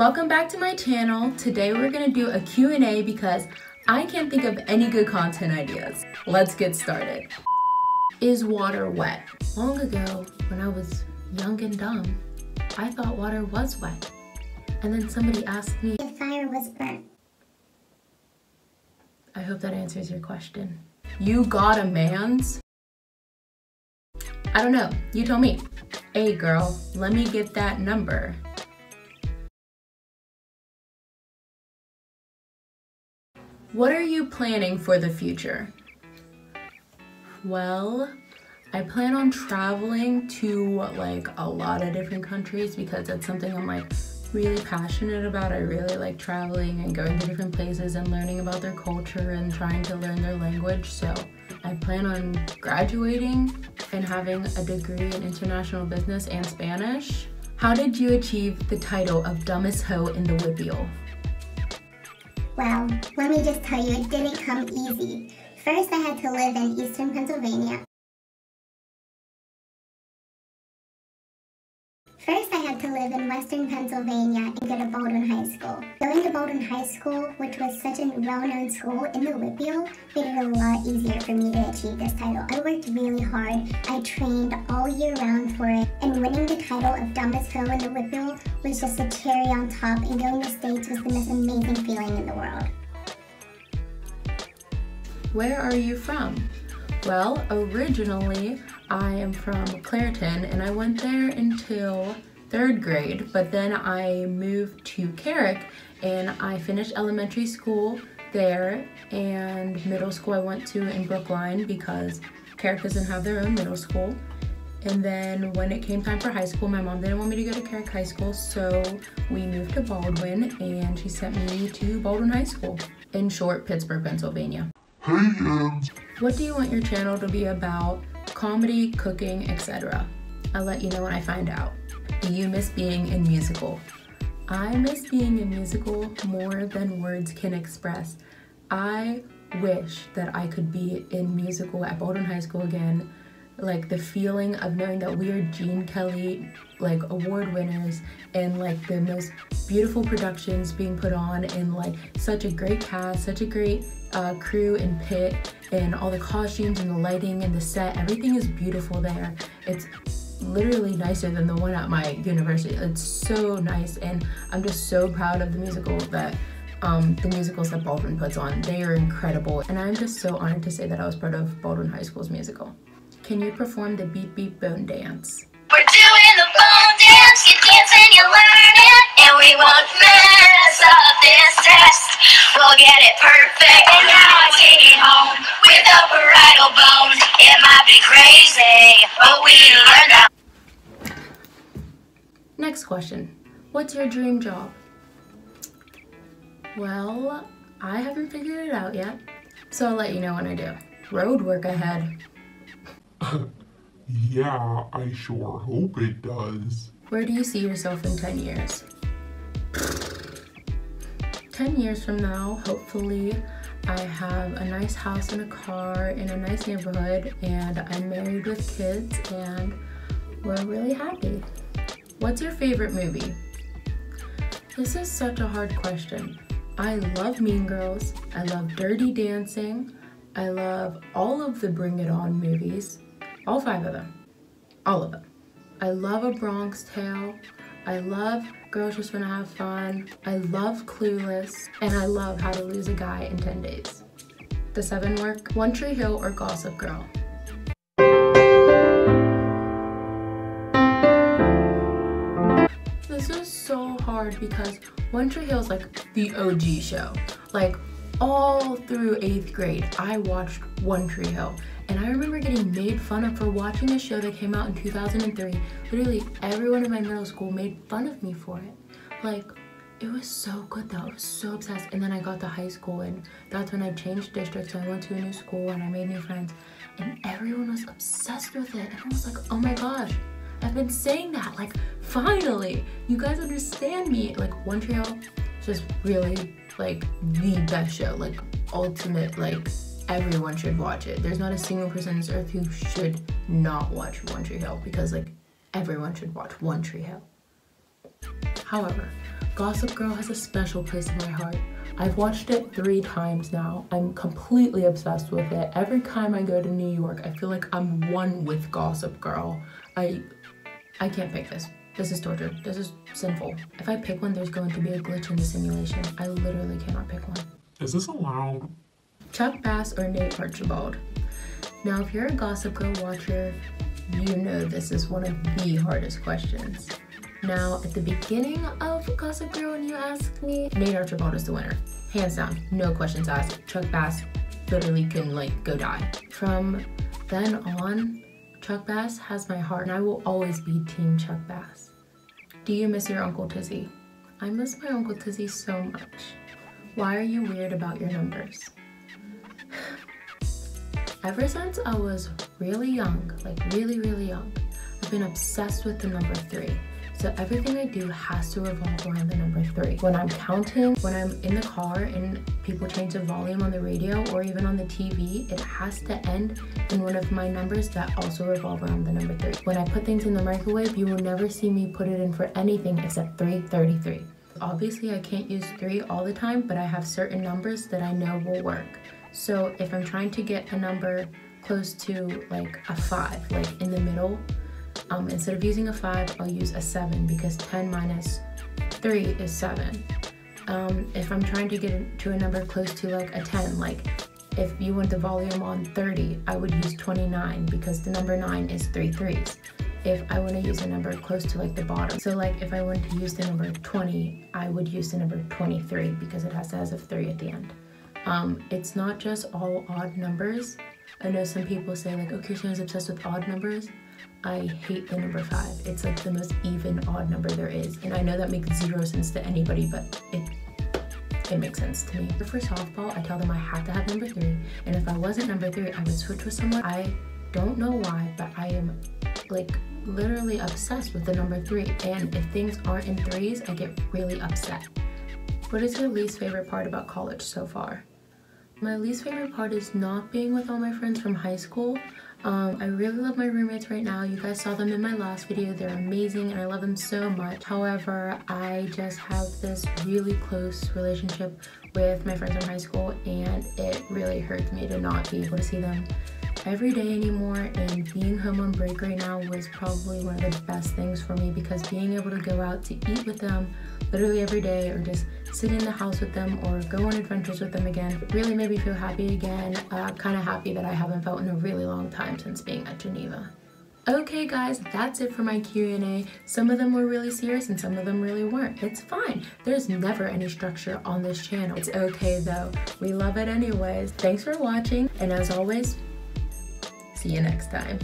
Welcome back to my channel. Today we're gonna do a Q&A because I can't think of any good content ideas. Let's get started. Is water wet? Long ago, when I was young and dumb, I thought water was wet. And then somebody asked me if fire was burnt. I hope that answers your question. You got a mans? I don't know, you tell me. Hey girl, let me get that number. What are you planning for the future? Well, I plan on traveling to like a lot of different countries because that's something I'm like really passionate about. I really like traveling and going to different places and learning about their culture and trying to learn their language. So I plan on graduating and having a degree in international business and Spanish. How did you achieve the title of dumbest hoe in the Whippeal? Well, let me just tell you, it didn't come easy. First, I had to live in Eastern Pennsylvania. First, I had to live in Western Pennsylvania and go to Baldwin High School. Going to Baldwin High School, which was such a well-known school in the Whippeal, made it a lot easier for me to achieve this title. I worked really hard. I trained all year round for it, and winning the title of dumbest hoe in the Whippeal was just a cherry on top, and going to States was the most amazing feeling in the world. Where are you from? Well, originally, I am from Clairton and I went there until 3rd grade, but then I moved to Quirks and I finished elementary school there, and middle school I went to in Brookline because Quirks doesn't have their own middle school. And then when it came time for high school, my mom didn't want me to go to Quirks High School, so we moved to Baldwin and she sent me to Baldwin High School. In short, Pittsburgh, Pennsylvania. What do you want your channel to be about? Comedy, cooking, etc. I'll let you know when I find out. Do you miss being in musical? I miss being in musical more than words can express. I wish that I could be in musical at Baldwin High School again. Like the feeling of knowing that we are Gene Kelly like award winners and like the most beautiful productions being put on, and like such a great cast, such a great crew and pit, and all the costumes and the lighting and the set, everything is beautiful there. It's literally nicer than the one at my university. It's so nice, and I'm just so proud of the musical that the musicals that Baldwin puts on. They are incredible, and I'm just so honored to say that I was part of Baldwin High School's musical. Can you perform the beep beep bone dance? We're doing the bone dance, you dance and you learn it, and we won't mess up this test. We'll get it perfect, and now I take it home with a parietal bone. It might be crazy, but we learned that. Next question. What's your dream job? Well, I haven't figured it out yet, so I'll let you know when I do. Road work ahead. Yeah, I sure hope it does. Where do you see yourself in 10 years? 10 years from now, hopefully, I have a nice house and a car in a nice neighborhood, and I'm married with kids, and we're really happy. What's your favorite movie? This is such a hard question. I love Mean Girls, I love Dirty Dancing, I love all of the Bring It On movies. All 5 of them. All of them. I love A Bronx Tale. I love Girls Just Wanna Have Fun. I love Clueless. And I love How to Lose a Guy in 10 Days. The 7 work. One Tree Hill or Gossip Girl? This is so hard because One Tree Hill is like the OG show. Like all through 8th grade, I watched One Tree Hill. And I remember getting made fun of for watching a show that came out in 2003. Literally everyone in my middle school made fun of me for it. Like, it was so good though. I was so obsessed. And then I got to high school, and that's when I changed districts. I went to a new school and I made new friends. And everyone was obsessed with it. And I was like, oh my gosh, I've been saying that. Like, finally, you guys understand me. Like, One Tree Hill is just really like the best show. Like, ultimate, like, everyone should watch it. There's not a single person on this earth who should not watch One Tree Hill, because like everyone should watch One Tree Hill. However, Gossip Girl has a special place in my heart. I've watched it 3 times now. I'm completely obsessed with it. Every time I go to New York, I feel like I'm one with Gossip Girl. I can't pick this. This is torture. This is sinful. If I pick one, there's going to be a glitch in the simulation. I literally cannot pick one. Is this allowed? Chuck Bass or Nate Archibald? Now, if you're a Gossip Girl watcher, you know this is one of the hardest questions. Now, at the beginning of Gossip Girl, when you asked me, Nate Archibald is the winner. Hands down, no questions asked. Chuck Bass literally can like go die. From then on, Chuck Bass has my heart and I will always be Team Chuck Bass. Do you miss your Uncle Tizzy? I miss my Uncle Tizzy so much. Why are you weird about your numbers? Ever since I was really young, like really young, I've been obsessed with the number 3. So everything I do has to revolve around the number 3. When I'm counting, when I'm in the car and people change the volume on the radio or even on the TV, it has to end in one of my numbers that also revolve around the number 3. When I put things in the microwave, you will never see me put it in for anything except 333. Obviously, I can't use 3 all the time, but I have certain numbers that I know will work. So if I'm trying to get a number close to like a 5, like in the middle, instead of using a 5, I'll use a 7 because 10 minus 3 is 7. If I'm trying to get to a number close to like a 10, like if you want the volume on 30, I would use 29 because the number 9 is 3 3s. If I want to use a number close to like the bottom, so like if I want to use the number 20, I would use the number 23 because it has to have a 3 at the end. It's not just all odd numbers. I know some people say like, oh, Kirsten is obsessed with odd numbers. I hate the number 5. It's like the most even odd number there is. And I know that makes 0 sense to anybody, but it makes sense to me. For softball, I tell them I have to have number 3. And if I wasn't number 3, I would switch with someone. I don't know why, but I am like literally obsessed with the number 3. And if things aren't in 3s, I get really upset. What is your least favorite part about college so far? My least favorite part is not being with all my friends from high school. I really love my roommates right now. You guys saw them in my last video. They're amazing and I love them so much. However, I just have this really close relationship with my friends from high school and it really hurts me to not be able to see them every day anymore, and being home on break right now was probably one of the best things for me because being able to go out to eat with them literally every day or just sit in the house with them or go on adventures with them again really made me feel happy again. Kind of happy that I haven't felt in a really long time since being at Geneva. Okay guys, that's it for my Q&A. Some of them were really serious and some of them really weren't. It's fine. There's never any structure on this channel. It's okay though. We love it anyways. Thanks for watching, and as always, see you next time.